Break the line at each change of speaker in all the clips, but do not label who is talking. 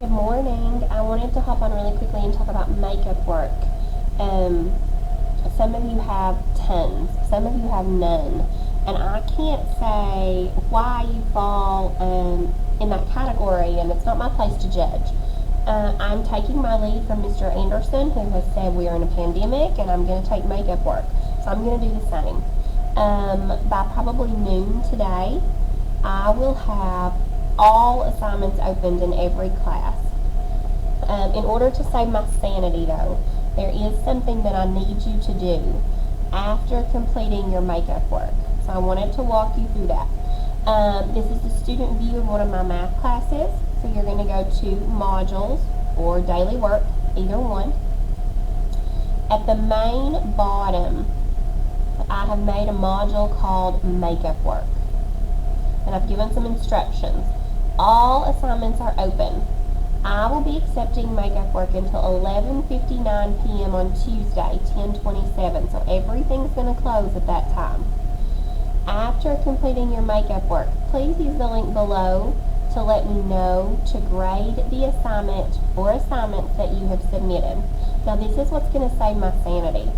Good morning. I wanted to hop on really quickly and talk about makeup work. Some of you have tons, some of you have none, and I can't say why you fall in that category, and it's not my place to judge. I'm taking my lead from Mr. Anderson, who has said we are in a pandemic, and I'm going to take makeup work, so I'm going to do the same. By probably noon today, I will have all assignments opened in every class. In order to save my sanity, though, there is something that I need you to do after completing your makeup work. So I wanted to walk you through that. This is the student view of one of my math classes. So you're going to go to modules or daily work, either one. At the main bottom, I have made a module called makeup work. And I've given some instructions. All assignments are open. I will be accepting makeup work until 11:59 p.m. on Tuesday, 10/27, so everything's going to close at that time. After completing your makeup work, please use the link below to let me know to grade the assignment or assignments that you have submitted. Now this is what's going to save my sanity.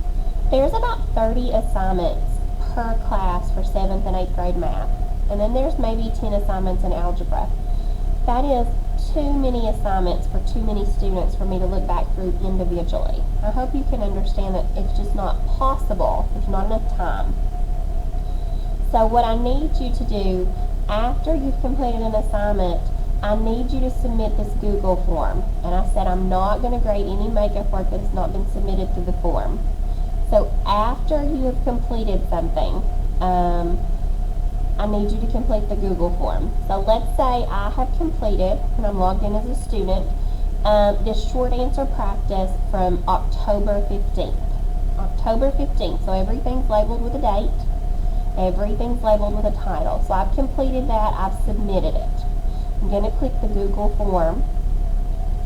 There's about 30 assignments per class for 7th and 8th grade math, and then there's maybe 10 assignments in algebra. That is too many assignments for too many students for me to look back through individually. I hope you can understand that it's just not possible. There's not enough time. So what I need you to do after you've completed an assignment, I need you to submit this Google form. And I said I'm not going to grade any makeup work that has not been submitted through the form. So after you have completed something, I need you to complete the Google form. So let's say I have completed, and I'm logged in as a student, this short answer practice from October 15th. October 15th, so everything's labeled with a date, everything's labeled with a title. So I've completed that, I've submitted it. I'm going to click the Google form.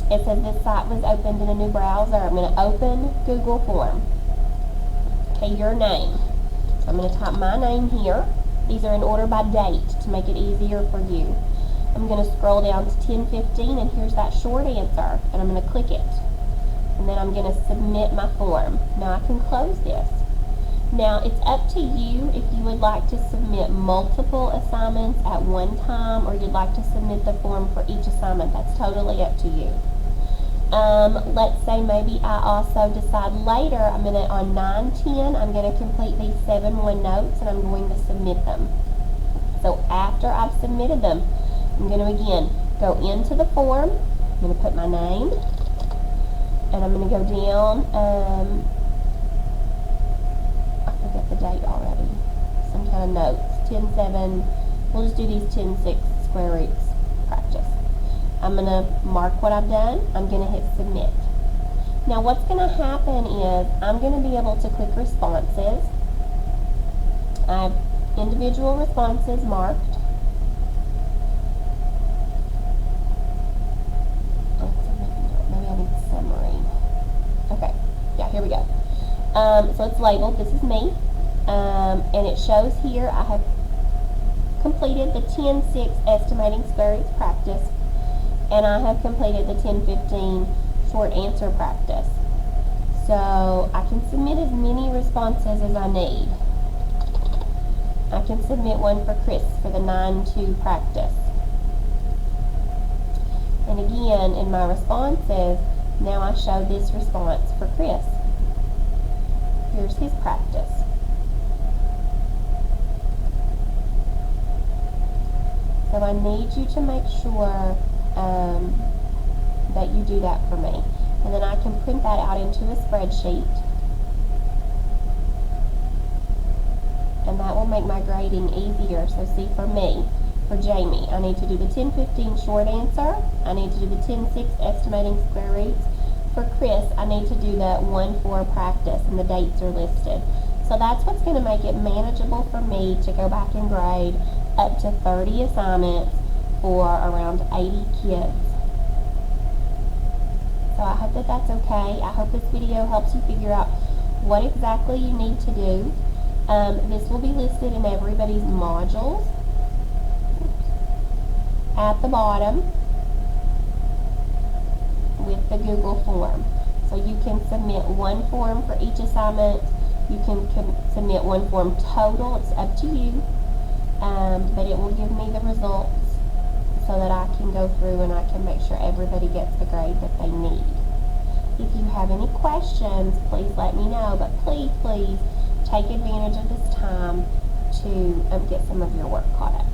It says this site was opened in a new browser. I'm going to open Google form. Okay, your name. So I'm going to type my name here. These are in order by date to make it easier for you. I'm going to scroll down to 10:15 and here's that short answer, and I'm going to click it. And then I'm going to submit my form. Now I can close this. Now it's up to you if you would like to submit multiple assignments at one time or you'd like to submit the form for each assignment. That's totally up to you. Let's say maybe I also decide later on 9/10 I'm going to complete these 7 OneNotes and I'm going to submit them. So after I've submitted them, I'm going to again go into the form. I'm going to put my name and I'm going to go down. I forget the date already. Some kind of notes. 10/7. We'll just do these 10/6 square roots practice. I'm going to mark what I've done. I'm going to hit submit. Now what's going to happen is I'm going to be able to click responses. I have individual responses marked. Maybe I need summary. Okay, yeah, here we go. So it's labeled, this is me, and it shows here I have completed the 10/6 estimating square roots practice, and I have completed the 10:15 short answer practice. So I can submit as many responses as I need. I can submit one for Chris for the 9/2 practice. And again, in my responses, now I show this response for Chris. Here's his practice. So I need you to make sure that you do that for me. And then I can print that out into a spreadsheet. And that will make my grading easier. So see, for me, for Jamie, I need to do the 10:15 short answer. I need to do the 10/6 estimating square roots. For Chris, I need to do the 1/4 practice, and the dates are listed. So that's what's going to make it manageable for me to go back and grade up to 30 assignments for around 80 kids. So I hope that that's okay. I hope this video helps you figure out what exactly you need to do. This will be listed in everybody's modules at the bottom. the Google form. So you can submit one form for each assignment. You can submit one form total. It's up to you. But it will give me the results so that I can go through and I can make sure everybody gets the grade that they need. If you have any questions, please let me know. But please take advantage of this time to get some of your work caught up.